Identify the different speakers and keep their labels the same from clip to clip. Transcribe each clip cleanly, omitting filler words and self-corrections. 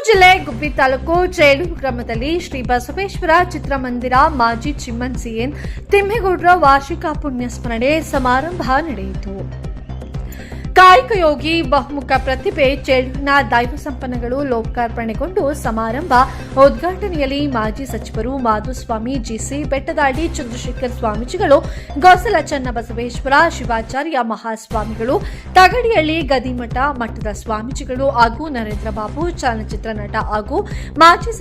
Speaker 1: ಜಿಲ್ಲೆ ಗುಬ್ಬಿ ತಾಲೂಕು ಚೇಳೂರು ಗ್ರಾಮದಲ್ಲಿ ಶ್ರೀ ಬಸವೇಶ್ವರ ಚಿತ್ರಮಂದಿರ ಮಾಜಿ ಚಿಮ್ಮನ್ ಸಿಎನ್ ತಿಮ್ಮೇಗೌಡರ ವಾರ್ಷಿಕ ಪುಣ್ಯಸ್ಮರಣೆ ಸಮಾರಂಭ ನಡೆಯಿತು. ಕಾಯಕ ಯೋಗಿ ಬಹುಮುಖ ಪ್ರತಿಭೆ ಚೇಳೂರಿನ ದೈವ ಸಂಪನ್ನಗಳು ಲೋಕಾರ್ಪಣೆಗೊಂಡು ಸಮಾರಂಭ ಉದ್ಘಾಟನೆಯಲ್ಲಿ ಮಾಜಿ ಸಚಿವರು ಮಾಧುಸ್ವಾಮಿ ಜಿಸಿ, ಬೆಟ್ಟದಾಡಿ ಚಂದ್ರಶೇಖರ್ ಸ್ವಾಮೀಜಿಗಳು, ಗೋಸಲ ಚನ್ನಬಸವೇಶ್ವರ ಶಿವಾಚಾರ್ಯ ಮಹಾಸ್ವಾಮಿಗಳು, ತಗಡಿಹಳ್ಳಿ ಗದಿಮಠ ಮಠದ ಸ್ವಾಮೀಜಿಗಳು ಹಾಗೂ ನರೇಂದ್ರ ಬಾಬು ಚಲನಚಿತ್ರ ನಟ ಹಾಗೂ ಮಾಜಿ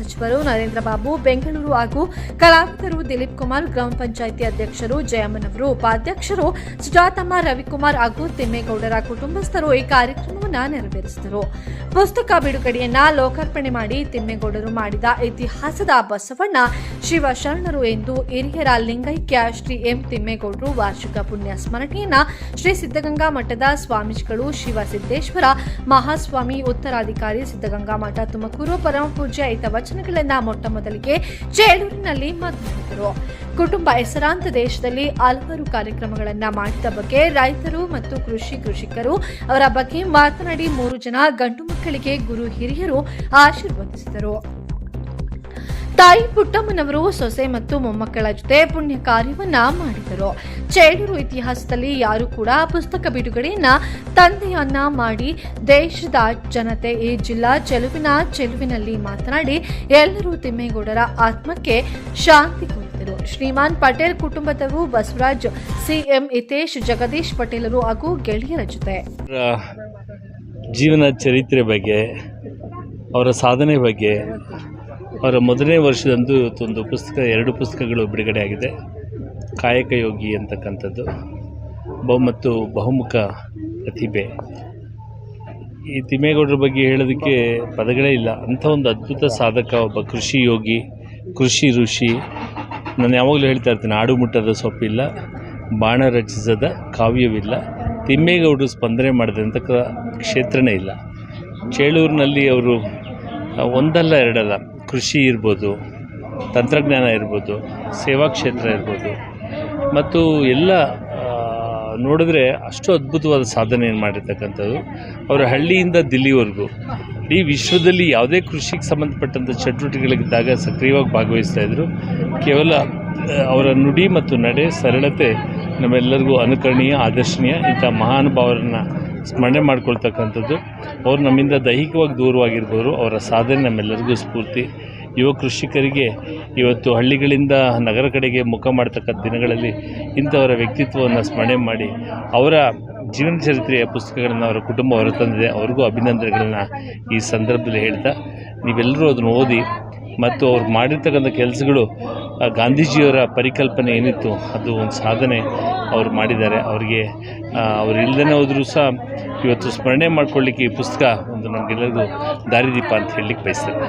Speaker 1: ಸಚಿವರು ನರೇಂದ್ರ ಬಾಬು ಬೆಂಗಳೂರು ಹಾಗೂ ಕಲಾವಿದರು ದಿಲೀಪ್ ಕುಮಾರ್, ಗ್ರಾಮ ಪಂಚಾಯಿತಿ ಅಧ್ಯಕ್ಷರು ಜಯಮ್ಮನವರು, ಉಪಾಧ್ಯಕ್ಷರು ಸುಜಾತಮ್ಮ, ರವಿಕುಮಾರ್ ಹಾಗೂ ತಿಮ್ಮೇಗೌಡರ ಕುಟುಂಬಸ್ಥರು ಈ ಕಾರ್ಯಕ್ರಮವನ್ನು ನೆರವೇರಿಸಿದರು. ಪುಸ್ತಕ ಬಿಡುಗಡೆಯನ್ನ ಲೋಕಾರ್ಪಣೆ ಮಾಡಿ ತಿಮ್ಮೇಗೌಡರು ಮಾಡಿದ ಇತಿಹಾಸದ ಬಸವಣ್ಣ ಶಿವಶರಣರು ಎಂದು ಹಿರಿಯರ ಲಿಂಗೈಕ್ಯ ಶ್ರೀ ಎಂ ತಿಮ್ಮೇಗೌಡರು ವಾರ್ಷಿಕ ಪುಣ್ಯ ಸ್ಮರಣೆಯನ್ನ ಶ್ರೀ ಸಿದ್ಧಗಂಗಾ ಮಠದ ಸ್ವಾಮೀಜಿಗಳು ಶಿವಸಿದ್ದೇಶ್ವರ ಮಹಾಸ್ವಾಮಿ ಉತ್ತರಾಧಿಕಾರಿ ಸಿದ್ಧಗಂಗಾ ಮಠ ತುಮಕೂರು ಪರಮ ಪೂಜ್ಯ ಹಿತವಚನಗಳನ್ನ ಮೊಟ್ಟ ಮೊದಲಿಗೆ ಚೇಳೂರಿನಲ್ಲಿ ಮಾತನಾಡಿದರು. ಕುಟುಂಬ ಹೆಸರಾಂತ ದೇಶದಲ್ಲಿ ಹಲವಾರು ಕಾರ್ಯಕ್ರಮಗಳನ್ನು ಮಾಡಿದ ಬಗ್ಗೆ ರೈತರು ಮತ್ತು ಕೃಷಿಕರು ಅವರ ಬಗ್ಗೆ ಮಾತನಾಡಿ 3 ಜನ ಗಂಡು ಮಕ್ಕಳಿಗೆ ಗುರು ಹಿರಿಯರು ಆಶೀರ್ವದಿಸಿದರು. ತಾಯಿ ಪುಟ್ಟಮ್ಮನವರು ಸೊಸೆ ಮತ್ತು ಮೊಮ್ಮಕ್ಕಳ ಜೊತೆ ಪುಣ್ಯ ಕಾರ್ಯವನ್ನ ಮಾಡಿದರು. ಚೇಳೂರು ಇತಿಹಾಸದಲ್ಲಿ ಯಾರು ಕೂಡ ಪುಸ್ತಕ ಬಿಡುಗಡೆಯನ್ನ ತಂದೆಯನ್ನ ಮಾಡಿ ದೇಶದ ಜನತೆ ಈ ಜಿಲ್ಲಾ ಚೆಲುವಿನಲ್ಲಿ ಮಾತನಾಡಿ ಎಲ್ಲರೂ ತಿಮ್ಮೇಗೌಡರ ಆತ್ಮಕ್ಕೆ ಶಾಂತಿ ಕೋರಿದರು. ಶ್ರೀಮಾನ್ ಪಟೇಲ್ ಕುಟುಂಬದವರು ಬಸವರಾಜ್, ಸಿಎಂ ಹಿತೇಶ್, ಜಗದೀಶ್ ಪಟೇಲರು ಹಾಗೂ ಗೆಳೆಯರ ಜೊತೆ
Speaker 2: ಜೀವನ ಚರಿತ್ರೆ ಬಗ್ಗೆ, ಅವರ ಸಾಧನೆ ಬಗ್ಗೆ, ಅವರ ಮೊದಲನೇ ವರ್ಷದಂದು ಇವತ್ತೊಂದು ಪುಸ್ತಕ, 2 ಪುಸ್ತಕಗಳು ಬಿಡುಗಡೆ ಆಗಿದೆ. ಕಾಯಕ ಯೋಗಿ ಅಂತಕ್ಕಂಥದ್ದು ಮತ್ತು ಬಹುಮುಖ ಪ್ರತಿಭೆ. ಈ ತಿಮ್ಮೇಗೌಡರ ಬಗ್ಗೆ ಹೇಳೋದಕ್ಕೆ ಪದಗಳೇ ಇಲ್ಲ. ಅಂಥ ಒಂದು ಅದ್ಭುತ ಸಾಧಕ, ಒಬ್ಬ ಕೃಷಿ ಯೋಗಿ, ಕೃಷಿ ಋಷಿ. ನಾನು ಯಾವಾಗಲೂ ಹೇಳ್ತಾ ಇರ್ತೀನಿ, ಆಡು ಮುಟ್ಟದ ಸೊಪ್ಪಿಲ್ಲ, ಬಾಣ ರಚಿಸದ ಕಾವ್ಯವಿಲ್ಲ. ತಿಮ್ಮೇಗೌಡರು ಸ್ಪಂದನೆ ಮಾಡಿದಂಥ ಕ್ಷೇತ್ರನೇ ಇಲ್ಲ. ಚೇಳೂರಿನಲ್ಲಿ ಅವರು ಒಂದಲ್ಲ ಎರಡಲ್ಲ, ಕೃಷಿ ಇರ್ಬೋದು, ತಂತ್ರಜ್ಞಾನ ಇರ್ಬೋದು, ಸೇವಾ ಕ್ಷೇತ್ರ ಇರ್ಬೋದು, ಮತ್ತು ಎಲ್ಲ ನೋಡಿದ್ರೆ ಅಷ್ಟು ಅದ್ಭುತವಾದ ಸಾಧನೆಯನ್ನು ಮಾಡಿರ್ತಕ್ಕಂಥದ್ದು. ಅವರ ಹಳ್ಳಿಯಿಂದ ದಿಲ್ಲಿವರೆಗೂ ಇಡೀ ವಿಶ್ವದಲ್ಲಿ ಯಾವುದೇ ಕೃಷಿಗೆ ಸಂಬಂಧಪಟ್ಟಂಥ ಚಟುವಟಿಕೆಗಳಿದ್ದಾಗ ಸಕ್ರಿಯವಾಗಿ ಭಾಗವಹಿಸ್ತಾಯಿದ್ರು. ಕೇವಲ ಅವರ ನುಡಿ ಮತ್ತು ನಡೆ, ಸರಳತೆ ನಮ್ಮೆಲ್ಲರಿಗೂ ಅನುಕರಣೀಯ, ಆದರ್ಶನೀಯ. ಇಂಥ ಮಹಾನುಭಾವರನ್ನು ಸ್ಮರಣೆ ಮಾಡ್ಕೊಳ್ತಕ್ಕಂಥದ್ದು. ಅವರು ನಮ್ಮಿಂದ ದೈಹಿಕವಾಗಿ ದೂರವಾಗಿರ್ಬೋದು, ಅವರ ಸಾಧನೆ ನಮ್ಮೆಲ್ಲರಿಗೂ ಸ್ಫೂರ್ತಿ. ಯುವ ಕೃಷಿಕರಿಗೆ ಇವತ್ತು ಹಳ್ಳಿಗಳಿಂದ ನಗರ ಕಡೆಗೆ ಮುಖ ಮಾಡ್ತಕ್ಕಂಥ ದಿನಗಳಲ್ಲಿ ಇಂಥವರ ವ್ಯಕ್ತಿತ್ವವನ್ನು ಸ್ಮರಣೆ ಮಾಡಿ ಅವರ ಜೀವನ ಚರಿತ್ರೆಯ ಪುಸ್ತಕಗಳನ್ನು ಅವರ ಕುಟುಂಬ ಹೊರತಂದಿದೆ. ಅವ್ರಿಗೂ ಅಭಿನಂದನೆಗಳನ್ನ ಈ ಸಂದರ್ಭದಲ್ಲಿ ಹೇಳ್ತಾ, ನೀವೆಲ್ಲರೂ ಅದನ್ನು ಓದಿ ಮತ್ತು ಅವ್ರು ಮಾಡಿರ್ತಕ್ಕಂಥ ಕೆಲಸಗಳು, ಗಾಂಧೀಜಿಯವರ ಪರಿಕಲ್ಪನೆ ಏನಿತ್ತು ಅದು ಒಂದು ಸಾಧನೆ ಅವರು ಮಾಡಿದ್ದಾರೆ. ಅವರಿಗೆ ಅವ್ರು ಇಲ್ಲದೇ ಹೋದರೂ ಸಹ ಇವತ್ತು ಸ್ಮರಣೆ ಮಾಡ್ಕೊಳ್ಳಿಕ್ಕೆ ಈ ಪುಸ್ತಕ ಒಂದು ನಮಗೆಲ್ಲರಿಗೂ ದಾರಿದೀಪ ಅಂತ ಹೇಳಲಿಕ್ಕೆ ಬಯಸ್ತೇನೆ.